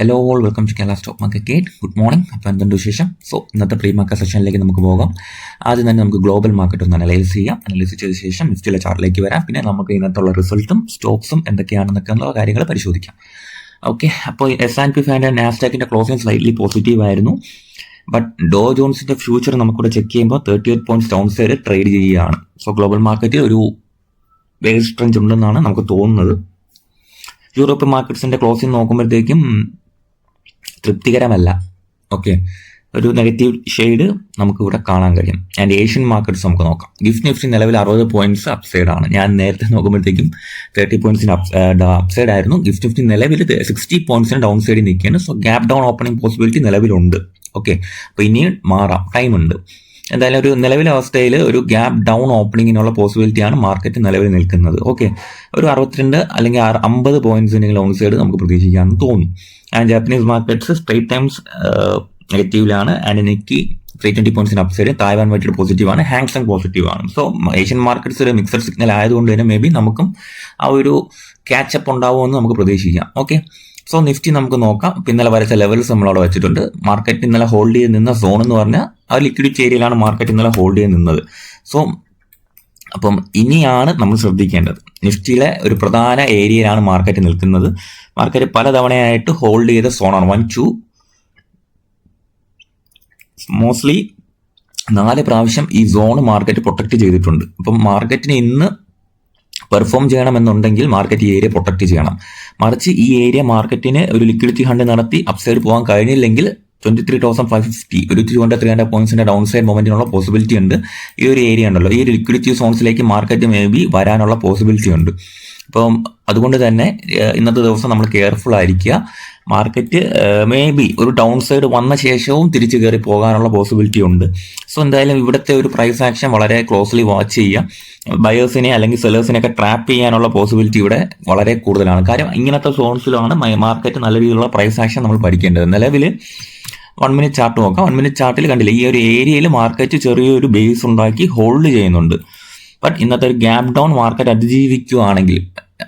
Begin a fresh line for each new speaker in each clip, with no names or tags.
Hello all welcome to Kerala stock market gate. Good morning. അപ്പോൾ എന്തുണ്ട് വിശേഷം? സോ ഇന്നത്തെ പ്രീ മാർക്കറ്റ് സെഷനിലേക്ക് നമുക്ക് പോകാം. ആദ്യം തന്നെ നമുക്ക് ഗ്ലോബൽ മാർക്കറ്റ് ഒന്ന് അനലൈസ് ചെയ്യാം. അനലൈസ് ചെയ്ത ശേഷം നിഫ്റ്റിയിലെ ചാർട്ടിലേക്ക് വരാം. പിന്നെ നമുക്ക് ഇന്നത്തുള്ള റിസൾട്ടും സ്റ്റോക്സും എന്തൊക്കെയാണെന്നൊക്കെയുള്ള കാര്യങ്ങൾ പരിശോധിക്കാം. ഓക്കെ, അപ്പോൾ S&P 500 നാസ്ഡാക്കിൻ്റെ ക്ലോസിംഗ് സ്ലൈറ്റ്ലി പോസിറ്റീവ് ആയിരുന്നു. ബട്ട് ഡോ ജോൺസിൻ്റെ ഫ്യൂച്ചർ നമുക്കിവിടെ ചെക്ക് ചെയ്യുമ്പോൾ 38 പോയിന്റ്സ് ഡൗൺ സൈഡ് ട്രേഡ് ചെയ്യുകയാണ്. സോ ഗ്ലോബൽ മാർക്കറ്റ് ഒരു ബേസ് ട്രെൻഡ് ഉണ്ടെന്നാണ് നമുക്ക് തോന്നുന്നത്. യൂറോപ്യൻ മാർക്കറ്റ്സിൻ്റെ ക്ലോസിംഗ് നോക്കുമ്പോഴത്തേക്കും തൃപ്തികരമല്ല. ഓക്കെ, ഒരു നെഗറ്റീവ് ഷെയ്ഡ് നമുക്ക് ഇവിടെ കാണാൻ കഴിയും. ആൻഡ് ഏഷ്യൻ മാർക്കറ്റ്സ് നമുക്ക് നോക്കാം. ഗിഫ്റ്റ് നിഫ്റ്റി നിലവിൽ 60 പോയിന്റ്സ് അപ്സൈഡ് ആണ്. ഞാൻ നേരത്തെ നോക്കുമ്പോഴത്തേക്കും 30 പോയിന്റ്സിന് അപ്സൈഡ് ആയിരുന്നു. ഗിഫ്റ്റ് നിഫ്റ്റി നിലവിൽ 60 പോയിന്റ്സിന് ഡൗൺ സൈഡിൽ നിൽക്കുകയാണ്. So gap down opening possibility നിലവിലുണ്ട്. ഓക്കെ, അപ്പോൾ ഇനി മാറാം, ടൈമുണ്ട്. എന്തായാലും ഒരു നിലവിലെ അവസ്ഥയിൽ ഒരു ഗ്യാപ് ഡൗൺ ഓപ്പണിങ്ങിനുള്ള പോസിബിലിറ്റിയാണ് മാർക്കറ്റ് നിലവിൽ നിൽക്കുന്നത്. ഓക്കെ, ഒരു 62 അല്ലെങ്കിൽ 50 പോയിന്റ്സിന് ഡൗൺ സൈഡ് നമുക്ക് പ്രതീക്ഷിക്കാമെന്ന് തോന്നുന്നു. And Japanese markets Straits Times നെഗറ്റീവിലാണ്. ആൻഡ് നിഫ്റ്റി 320 പോയിന്റ്സിന് അപ്സൈഡ്. തായ്വാൻ വൈറ്റ് പോസിറ്റീവാണ്. ഹാങ്സങ് പോസിറ്റീവാണ്. സോ ഏഷ്യൻ മാർക്കറ്റ്സ് ഒരു മിക്സഡ് സിഗ്നൽ ആയതുകൊണ്ട് തന്നെ മേ ബി നമുക്കും ആ ഒരു ക്യാച്ചപ്പ് ഉണ്ടാവുമെന്ന് നമുക്ക് പ്രതീക്ഷിക്കാം. ഓക്കെ, സോ നിഫ്റ്റി നമുക്ക് നോക്കാം. ഇന്നലെ വരച്ച ലെവൽസ് നമ്മളവിടെ വെച്ചിട്ടുണ്ട്. മാർക്കറ്റ് ഇന്നലെ ഹോൾഡ് ചെയ്ത് നിന്ന സോൺ എന്ന് പറഞ്ഞാൽ ആ ലിക്വിഡിറ്റി ഏരിയയിലാണ് മാർക്കറ്റ് ഇന്നലെ ഹോൾഡ് ചെയ്ത് നിന്നത്. സോ അപ്പം ഇനിയാണ് നമ്മൾ ശ്രദ്ധിക്കേണ്ടത്. നിഫ്റ്റിയിലെ ഒരു പ്രധാന ഏരിയയിലാണ് മാർക്കറ്റ് നിൽക്കുന്നത്. മാർക്കറ്റ് പലതവണയായിട്ട് ഹോൾഡ് ചെയ്ത സോണാണ് 1, 2, മോസ്റ്റ്ലി 4 പ്രാവശ്യം ഈ സോൺ മാർക്കറ്റ് പ്രൊട്ടക്ട് ചെയ്തിട്ടുണ്ട്. അപ്പം മാർക്കറ്റിന് ഇന്ന് പെർഫോം ചെയ്യണമെന്നുണ്ടെങ്കിൽ മാർക്കറ്റ് ഈ ഏരിയ പ്രൊട്ടക്ട് ചെയ്യണം. മറിച്ച് ഈ ഏരിയ മാർക്കറ്റിന് ഒരു ലിക്വിഡിറ്റി ഹണ്ട് നടത്തി അപ്സൈഡ് പോകാൻ കഴിഞ്ഞില്ലെങ്കിൽ 23,550 ഒരു 200-300 പോയിന്റ്സിന്റെ ഡൗൺ സൈഡ് മൊമെന്റിനുള്ള പോസിബിലിറ്റി ഉണ്ട്. ഈ ഒരു ഏരിയ ഉണ്ടല്ലോ, ഈ ഒരു ലിക്വിഡിറ്റി സോൺസിലേക്ക് മാർക്കറ്റ് മേ ബി വരാനുള്ള പോസിബിലിറ്റി ഉണ്ട്. അപ്പം അതുകൊണ്ട് തന്നെ ഇന്നത്തെ ദിവസം നമ്മൾ കെയർഫുൾ ആയിരിക്കുക. മാർക്കറ്റ് മേ ബി ഒരു ഡൗൺ സൈഡ് വന്ന ശേഷവും തിരിച്ചു കയറി പോകാനുള്ള പോസിബിലിറ്റി ഉണ്ട്. സോ എന്തായാലും ഇവിടുത്തെ ഒരു പ്രൈസ് ആക്ഷൻ വളരെ ക്ലോസ്ലി വാച്ച് ചെയ്യുക. ബയേഴ്സിനെ അല്ലെങ്കിൽ സെല്ലേഴ്സിനെയൊക്കെ ട്രാപ്പ് ചെയ്യാനുള്ള പോസിബിലിറ്റി ഇവിടെ വളരെ കൂടുതലാണ്. കാര്യം ഇങ്ങനത്തെ സോൺസിലാണ് മാർക്കറ്റ് നല്ല രീതിയിലുള്ള പ്രൈസ് ആക്ഷൻ നമ്മൾ പഠിക്കേണ്ടത്. നിലവിൽ 1 മിനിറ്റ് ചാർട്ട് നോക്കാം. 1 മിനിറ്റ് ചാർട്ടിൽ കണ്ടില്ല, ഈ ഒരു ഏരിയയിൽ മാർക്കറ്റ് ചെറിയൊരു ബേസ് ഉണ്ടാക്കി ഹോൾഡ് ചെയ്യുന്നുണ്ട്. ബട്ട് ഇന്നത്തെ ഒരു ഗ്യാപ് ഡൗൺ മാർക്കറ്റ് അതിജീവിക്കുകയാണെങ്കിൽ,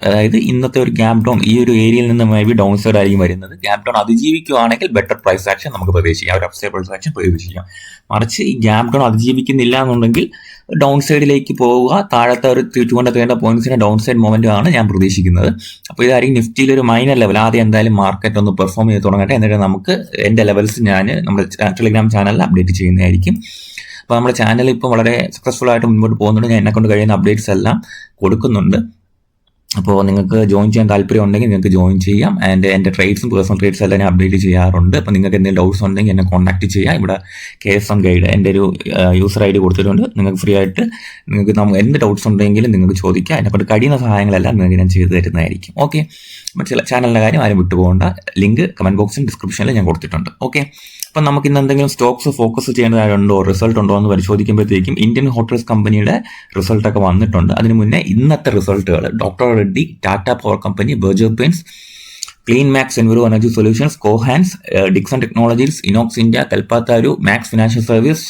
അതായത് ഇന്നത്തെ ഒരു ഗ്യാപ് ഡൗൺ ഈ ഒരു ഏരിയയിൽ നിന്ന് മേ ബി ഡൗൺ സൈഡ് ആയിരിക്കും വരുന്നത്. ഗ്യാപ് ഡൗൺ അതിജീവിക്കുകയാണെങ്കിൽ ബെറ്റർ പ്രൈസ് ആക്ഷൻ നമുക്ക് പ്രതീക്ഷിക്കാം, ഒരു അപ്സൈഡ് പ്രൈസ് ആക്ഷൻ പ്രതീക്ഷിക്കാം. മറിച്ച് ഈ ഗ്യാപ് ഡൗൺ അതിജീവിക്കുന്നില്ല എന്നുണ്ടെങ്കിൽ ഡൗൺ സൈഡിലേക്ക് പോവുക. താഴത്തെ ഒരു 200-300 പോയിന്റ്സിന്റെ ഡൗൺ സൈഡ് മൊമെന്റ് ആണ് ഞാൻ പ്രതീക്ഷിക്കുന്നത്. അപ്പോൾ ഇതായിരിക്കും നിഫ്റ്റിയിൽ ഒരു മൈനർ ലെവൽ. ആദ്യം എന്തായാലും മാർക്കറ്റ് ഒന്ന് പെർഫോം ചെയ്ത് തുടങ്ങട്ടെ, എന്നിട്ട് നമുക്ക് എൻ്റെ ലെവൽസ് ഞാൻ നമ്മുടെ ടെലിഗ്രാം ചാനലിൽ അപ്ഡേറ്റ് ചെയ്യുന്നതായിരിക്കും. അപ്പോൾ നമ്മുടെ ചാനൽ ഇപ്പോൾ വളരെ സക്സസ്ഫുൾ ആയിട്ട് മുൻപോട്ട് പോകുന്നുണ്ട്. ഞാൻ എന്നെക്കൊണ്ട് കഴിയുന്ന അപ്ഡേറ്റ്സ് എല്ലാം കൊടുക്കുന്നുണ്ട്. അപ്പോൾ നിങ്ങൾക്ക് ജോയിൻ ചെയ്യാൻ താല്പര്യം ഉണ്ടെങ്കിൽ നിങ്ങൾക്ക് ജോയിൻ ചെയ്യാം. ആൻഡ് എൻ്റെ ട്രേഡ്സും പേഴ്സണൽ ട്രേഡ്സ് എല്ലാം ഞാൻ അപ്ഡേറ്റ് ചെയ്യാറുണ്ട്. അപ്പോൾ നിങ്ങൾക്ക് എന്തെങ്കിലും ഡൗട്ട്സ് ഉണ്ടെങ്കിൽ എന്നെ കോൺടാക്ട് ചെയ്യാം. ഇവിടെ KSM ഗൈഡ് എൻ്റെ ഒരു യൂസർ ID കൊടുത്തിട്ടുണ്ട്. നിങ്ങൾക്ക് ഫ്രീ ആയിട്ട് നിങ്ങൾക്ക് എന്ത് ഡൗട്ട്സ് ഉണ്ടെങ്കിലും നിങ്ങൾക്ക് ചോദിക്കാം. എന്നെക്കൊണ്ട് കഴിയുന്ന സഹായങ്ങളെല്ലാം നിങ്ങൾക്ക് ഞാൻ ചെയ്തു തരുന്നതായിരിക്കും. ഓക്കെ, ചില ചാനലിൻ്റെ കാര്യം ആരും വിട്ടുപോകേണ്ട. ലിങ്ക് കമൻറ്റ് ബോക്സിൽ ഡിസ്ക്രിപ്ഷനിൽ ഞാൻ കൊടുത്തിട്ടുണ്ട്. ഓക്കെ, അപ്പം നമുക്ക് ഇന്ന് എന്തെങ്കിലും സ്റ്റോക്സ് ഫോക്കസ് ചെയ്യേണ്ടതായിട്ടുണ്ടോ, റിസൾട്ട് ഉണ്ടോ എന്ന് പരിശോധിക്കുമ്പോഴത്തേക്കും ഇന്ത്യൻ ഹോട്ടൽസ് കമ്പനിയുടെ റിസൾട്ടൊക്കെ വന്നിട്ടുണ്ട്. അതിന് മുന്നേ ഇന്നത്തെ റിസൾട്ടുകൾ doctor Reddy, Tata Power Company, Berger Paints, Clean Max Enviro Energy Solutions, Cohance, Dixon Technologies, Inox India, Kalpataru, Max Financial Service,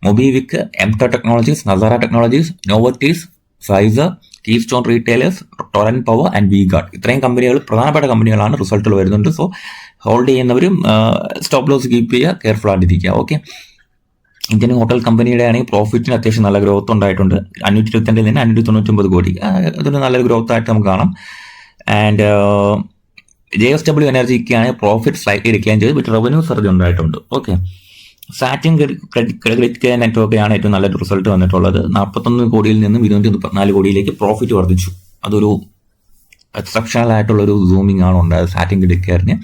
MobiKwik, എംട Technologies, Nazara Technologies, Novartis, Pfizer, Keystone Retailers, Torrent Power and V Guard, ഇത്രയും കമ്പനികൾ പ്രധാനപ്പെട്ട കമ്പനികളാണ്. റിസൾട്ടുകൾ വരുന്നുണ്ട്. സോ ഹോൾഡ് ചെയ്യുന്നവരും സ്റ്റോപ്പ് ലോസ് കീപ്പ് ചെയ്യുക, careful ആയിട്ടിരിക്കുക. ഓക്കെ, ഇന്ത്യൻ ഹോട്ടൽ കമ്പനിയുടെ ആണെങ്കിൽ പ്രോഫിറ്റിന് അത്യാവശ്യം നല്ല ഗ്രോത്ത് ഉണ്ടായിട്ടുണ്ട്. 522 നിന്ന് 599 കോടി, അതൊരു നല്ലൊരു ഗ്രോത്ത് ആയിട്ട് നമുക്ക് കാണാം. ആൻഡ് JSW എനർജിക്കാണെങ്കിൽ പ്രോഫിറ്റ് സ്ലൈറ്റ്ലി ഡിക്ലൈൻ ചെയ്ത് വിത്ത് റവന്യൂ സർജ് ഉണ്ടായിട്ടുണ്ട്. ഓക്കെ, സാറ്റിൻ ക്രെഡിറ്റ് കെയർ നെറ്റ്വർക്കാണ് ഏറ്റവും നല്ലൊരു റിസൾട്ട് വന്നിട്ടുള്ളത്. 41 കോടിയിൽ നിന്നും 234 കോടിയിലേക്ക് പ്രോഫിറ്റ് വർദ്ധിച്ചു. അതൊരു എക്സെപ്ഷണൽ ആയിട്ടുള്ളൊരു സൂമിംഗ് ആണ് ഉണ്ടായത് സാറ്റിൻ ക്രെഡിറ്റ് കെയറിന്.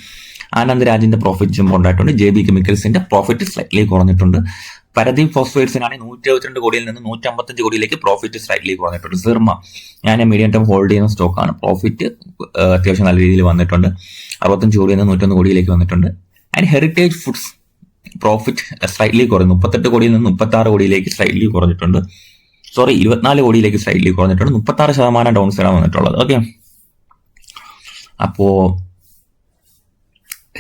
ആനന്ദ് രാജിന്റെ പ്രോഫിറ്റ് ജമ്പ് ഉണ്ടായിട്ടുണ്ട്. JB കെമിക്കൽസിന്റെ പ്രോഫിറ്റ് സ്ലൈറ്റ്ലി കുറഞ്ഞിട്ടുണ്ട്. പരദീപ് ഫോസ്ഫേറ്റ്സിനാണെങ്കിൽ 172 കോടിയിൽ നിന്ന് 155 കോടിയിലേക്ക് പ്രോഫിറ്റ് സ്ലൈറ്റ്ലി കുറഞ്ഞിട്ടുണ്ട്. സിർമ ഞാൻ മീഡിയം ടൈം ഹോൾഡ് ചെയ്യുന്ന സ്റ്റോക്കാണ്. പ്രോഫിറ്റ് അത്യാവശ്യം നല്ല രീതിയിൽ വന്നിട്ടുണ്ട്. 65 കോടിയിൽ നിന്ന് 101 കോടിയിലേക്ക് വന്നിട്ടുണ്ട്. And heritage foods profit slightly കുറഞ്ഞു. 38 കോടിയിൽ നിന്ന് 36 കോടിയിലേക്ക് സ്ലൈറ്റ്ലി കുറഞ്ഞിട്ടുണ്ട്. 24 കോടിയിലേക്ക് സ്ലൈറ്റ്ലി കുറഞ്ഞിട്ടുണ്ട്. 36% ഡൗൺ സൈഡാണ് വന്നിട്ടുള്ളത്. ഓക്കെ, അപ്പോൾ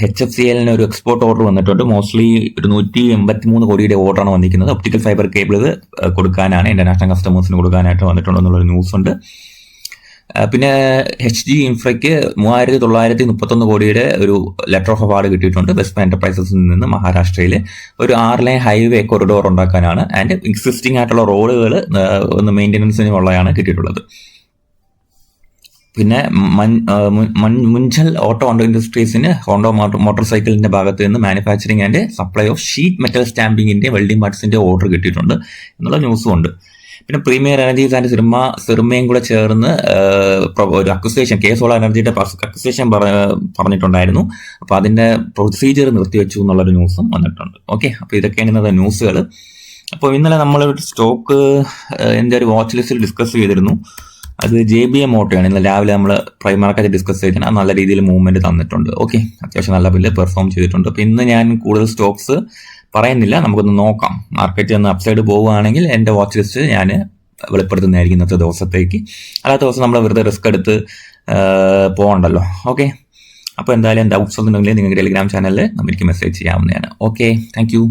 HFCLന് ഒരു എക്സ്പോർട്ട് ഓർഡർ വന്നിട്ടുണ്ട്. മോസ്റ്റ്ലി ഒരു 183 കോടിയുടെ ഓർഡറാണ് വന്നിരിക്കുന്നത്. ഒപ്റ്റിക്കൽ ഫൈബർ കേബിൾ കൊടുക്കാനാണ്, ഇന്റർനാഷണൽ കസ്റ്റമേഴ്സിന് കൊടുക്കാനായിട്ട് വന്നിട്ടുണ്ടെന്നുള്ളൊരു ന്യൂസ് ഉണ്ട്. പിന്നെ HG ഇൻഫ്രയ്ക്ക് 3931 കോടിയുടെ ഒരു ലെറ്റർ ഓഫ് അവാർഡ് കിട്ടിയിട്ടുണ്ട് വെസ്റ്റ്മൻ എന്റർപ്രൈസസിൽ നിന്ന് മഹാരാഷ്ട്രയിൽ. ഒരു 6 ലൈൻ ഹൈവേ കൊറിഡോർ ഉണ്ടാക്കാനാണ്. ആൻഡ് എക്സിസ്റ്റിംഗ് ആയിട്ടുള്ള റോഡുകൾ ഒന്ന് മെയിൻ്റനൻസിനുള്ളതാണ് കിട്ടിയിട്ടുള്ളത്. പിന്നെ മുഞ്ചൽ ഓട്ടോ ഇൻഡസ്ട്രീസിന് ഹോണ്ട മോട്ടോർ സൈക്കിളിന്റെ ഭാഗത്ത് നിന്ന് manufacturing and supply of sheet metal സ്റ്റാമ്പിങ്ങിന്റെ വെൽഡിംഗ് പാർട്സിന്റെ ഓർഡർ കിട്ടിയിട്ടുണ്ട് എന്നുള്ള ന്യൂസും ഉണ്ട്. പിന്നെ പ്രീമിയർ എനർജീസ് ആൻഡ് സിർമയും കൂടെ ചേർന്ന് ഒരു അക്വിസേഷൻ, സോളാർ എനർജിയുടെ അക്വിസേഷൻ പറഞ്ഞിട്ടുണ്ടായിരുന്നു. അപ്പൊ അതിന്റെ പ്രൊസീജിയർ നിർത്തിവെച്ചു എന്നുള്ളൊരു ന്യൂസും വന്നിട്ടുണ്ട്. ഓക്കെ, അപ്പൊ ഇതൊക്കെയാണ് ഇന്നത്തെ ന്യൂസുകൾ. അപ്പോൾ ഇന്നലെ നമ്മളൊരു സ്റ്റോക്ക് എൻ്റെ ഒരു വാച്ച് ലിസ്റ്റിൽ ഡിസ്കസ് ചെയ്തിരുന്നു. അത് JBM ഓട്ടോയാണ്. ഇന്നലെ രാവിലെ നമ്മൾ പ്രൈം മാർക്കറ്റ് ഡിസ്കസ് ചെയ്തിട്ട് നല്ല രീതിയിൽ മൂവ്മെന്റ് തന്നിട്ടുണ്ട്. ഓക്കെ, അത്യാവശ്യം നല്ല ബില്ല് പെർഫോം ചെയ്തിട്ടുണ്ട്. അപ്പൊ ഇന്ന് ഞാൻ കൂടുതൽ സ്റ്റോക്സ് പറയുന്നില്ല, നമുക്കൊന്ന് നോക്കാം. മാർക്കറ്റ് ഒന്ന് അപ്സൈഡ് പോവുകയാണെങ്കിൽ എൻ്റെ വാച്ച് ലിസ്റ്റ് ഞാൻ വെളിപ്പെടുത്തുന്നതായിരിക്കും ഇന്നത്തെ ദിവസത്തേക്ക്. അല്ലാത്ത ദിവസം നമ്മൾ വെറുതെ റിസ്ക് എടുത്ത് പോകണ്ടല്ലോ. ഓക്കെ, അപ്പോൾ എന്തായാലും ഡൗട്ട്സ് ഉണ്ടെങ്കിൽ നിങ്ങൾക്ക് ടെലിഗ്രാം ചാനലിൽ നമുക്ക് മെസ്സേജ് ചെയ്യാവുന്നതാണ്. Okay, thank you.